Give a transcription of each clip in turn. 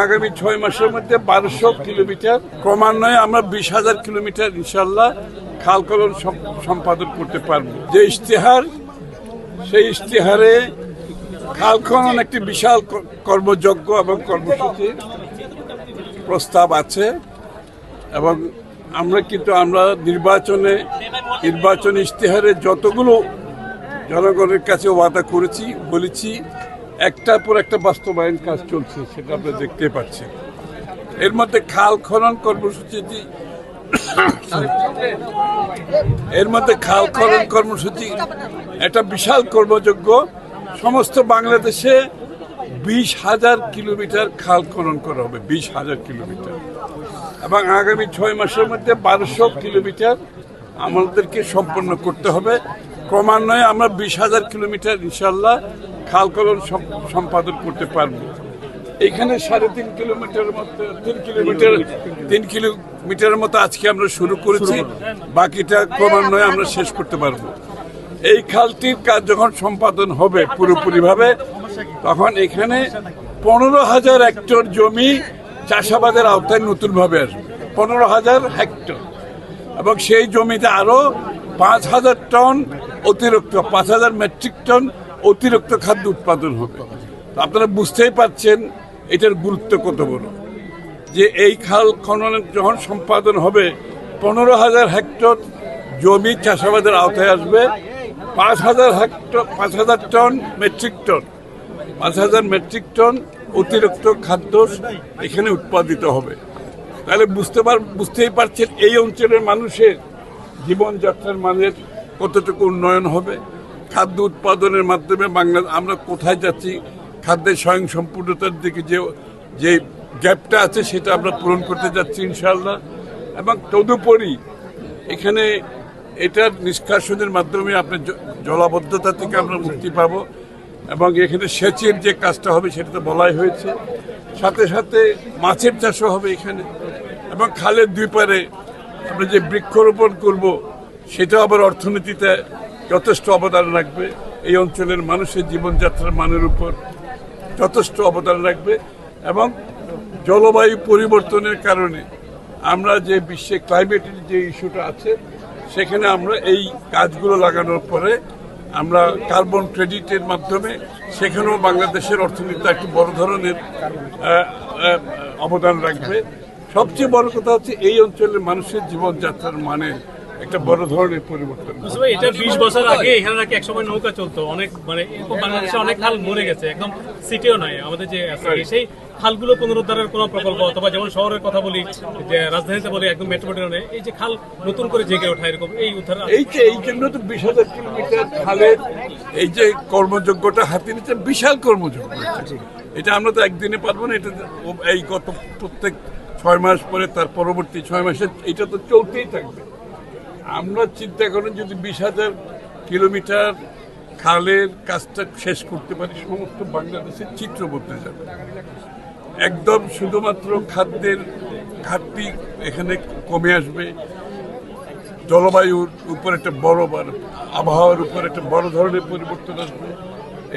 আগামী 6 মাসের মধ্যে 1200 কিলোমিটার, ক্রমান্বয়ে আমরা 20,000 কিলোমিটার ইনশাল্লাহ খাল খনন সম্পাদন করতে পারবো। যে ইশতেহার, সেই ইশতেহারে খাল খনন একটি বিশাল কর্মযজ্ঞ এবং কর্মসূচির প্রস্তাব আছে এবং আমরা নির্বাচন ইশতেহারে যতগুলো জনগণের কাছে ওয়াদা করেছি, বলেছি, একটার পর একটা বাস্তবায়ন কাজ চলছে, সেটা আমরা দেখতে পাচ্ছি। এর মধ্যে খাল খনন কর্মসূচি একটা বিশাল কর্মযজ্ঞ। সমস্ত বাংলাদেশে 20,000 কিলোমিটার খাল খনন করা হবে, 20,000 কিলোমিটার, এবং আগামী 6 মাসের মধ্যে 1200 কিলোমিটার আমাদেরকে সম্পন্ন করতে হবে। ক্রমান্বয়ে আমরা 20,000 কিলোমিটার ইনশাল্লাহ খাল খনন সম্পাদন করতে পারবো। এখানে 3.5 কিলোমিটারের মতো 3 কিলোমিটারের মতো আজকে আমরা শুরু করেছি, বাকিটা ক্রমান্বয়ে আমরা শেষ করতে পারবো। এই খালটির কাজ যখন সম্পাদন হবে পুরোপুরিভাবে, তখন এখানে 15,000 হেক্টর জমি চাষাবাদের আওতায় নতুনভাবে আসবে, 15,000 হেক্টর, এবং সেই জমিতে আরো 5,000 টন অতিরিক্ত, 5,000 মেট্রিক টন অতিরিক্ত খাদ্য উৎপাদন হবে। আপনারা বুঝতেই পারছেন এটার গুরুত্ব কত বড়, যে এই খাল খনন যখন সম্পাদন হবে 15,000 হেক্টর জমি চাষাবাদের আওতায় আসবে, 5,000 ton metric ton, 5,000 metric ton অতিরিক্ত খাদ্য এখানে উৎপাদিত হবে। তাহলে বুঝতেই পারছেন এই অঞ্চলের মানুষের জীবনযাত্রার মানের কতটুকু উন্নয়ন হবে। খাদ্য উৎপাদনের মাধ্যমে আমরা কোথায় যাচ্ছি, খাদ্যের স্বয়ংসম্পূর্ণতার দিকে যে গ্যাপটা আছে সেটা আমরা পূরণ করতে যাচ্ছি ইনশাআল্লাহ। এবং তদুপরি এখানে এটার নিষ্কাশনের মাধ্যমে আপনার জলাবদ্ধতা থেকে আমরা মুক্তি পাব, এবং এখানে সেচের যে কাজটা হবে সেটা তো বলাই হয়েছে, সাথে সাথে মাছের চাষও হবে এখানে, এবং খালের দুই পারে আমরা যে বৃক্ষরোপণ করব সেটা আবার অর্থনীতিতে যথেষ্ট অবদান রাখবে, এই অঞ্চলের মানুষের জীবনযাত্রার মানের উপর যথেষ্ট অবদান রাখবে। এবং জলবায়ু পরিবর্তনের কারণে আমরা যে বিশ্বে ক্লাইমেটের যে ইস্যুটা আছে, সেখানে আমরা এই কাজগুলো লাগানোর পরে আমরা কার্বন ক্রেডিটের মাধ্যমে সেখানেও বাংলাদেশের অর্থনীতিতে একটি বড় ধরনের অবদান রাখবে। সবচেয়ে বড় কথা হচ্ছে এই অঞ্চলের মানুষের জীবনযাত্রার মানে একটা বড় ধরনের পরিবর্তন। এটা 20 বছর আগে এখানে নাকি একসময় নৌকা চলতো, অনেক বাংলাদেশে অনেক খাল মরে গেছে, একদম সিটিও নয় আমাদের যে সেই খালগুলো পুনরুদ্ধারের কোনো প্রকল্প, অথবা যেমন শহরের কথা বলি, যে রাজধানীতে বলি একদম মেট্রোপলিটনে, এই যে খাল নতুন করে জেগে ওঠা, এরকম এই উদ্ধার, এই জন্য তো 20,000 কিলোমিটার খালের এই যে কর্মযজ্ঞটা হাতে নিচ্ছে, বিশাল কর্মযজ্ঞ। এটা আমরা তো একদিনে পারবো না, এটা এই প্রত্যেক 6 মাস পরে তার পরবর্তী 6 মাসে এটা তো চলতেই থাকবে। আমরা চিন্তা করেন যদি 20,000 কিলোমিটার খালের কাজটা শেষ করতে পারি, সমস্ত বাংলাদেশের চিত্র বদলে যাবে। একদম শুধুমাত্র খাদ্যের ঘাটতি এখানে কমে আসবে, জলবায়ুর উপর একটা আবহাওয়ার উপর একটা বড় ধরনের পরিবর্তন আসবে,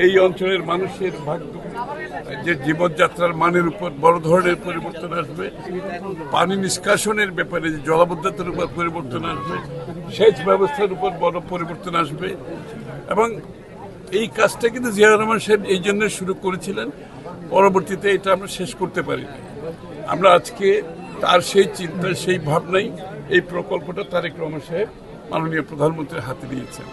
এই অঞ্চলের মানুষের ভাগ্য যে জীবনযাত্রার মানের উপর বড় ধরনের পরিবর্তন আসবে, পানি নিষ্কাশনের ব্যাপারে যে জলাবদ্ধতার উপর পরিবর্তন আসবে, সেচ ব্যবস্থার উপর বড় পরিবর্তন আসবে। এবং এই কাজটা কিন্তু জিয়া রহমান সাহেব এই জন্য শুরু করেছিলেন, পরবর্তীতে এটা আমরা শেষ করতে পারি। আমরা আজকে তার সেই চিন্তা, সেই ভাবনাই এই প্রকল্পটা তারেক রহমান সাহেব মাননীয় প্রধানমন্ত্রীর হাতে দিয়েছেন।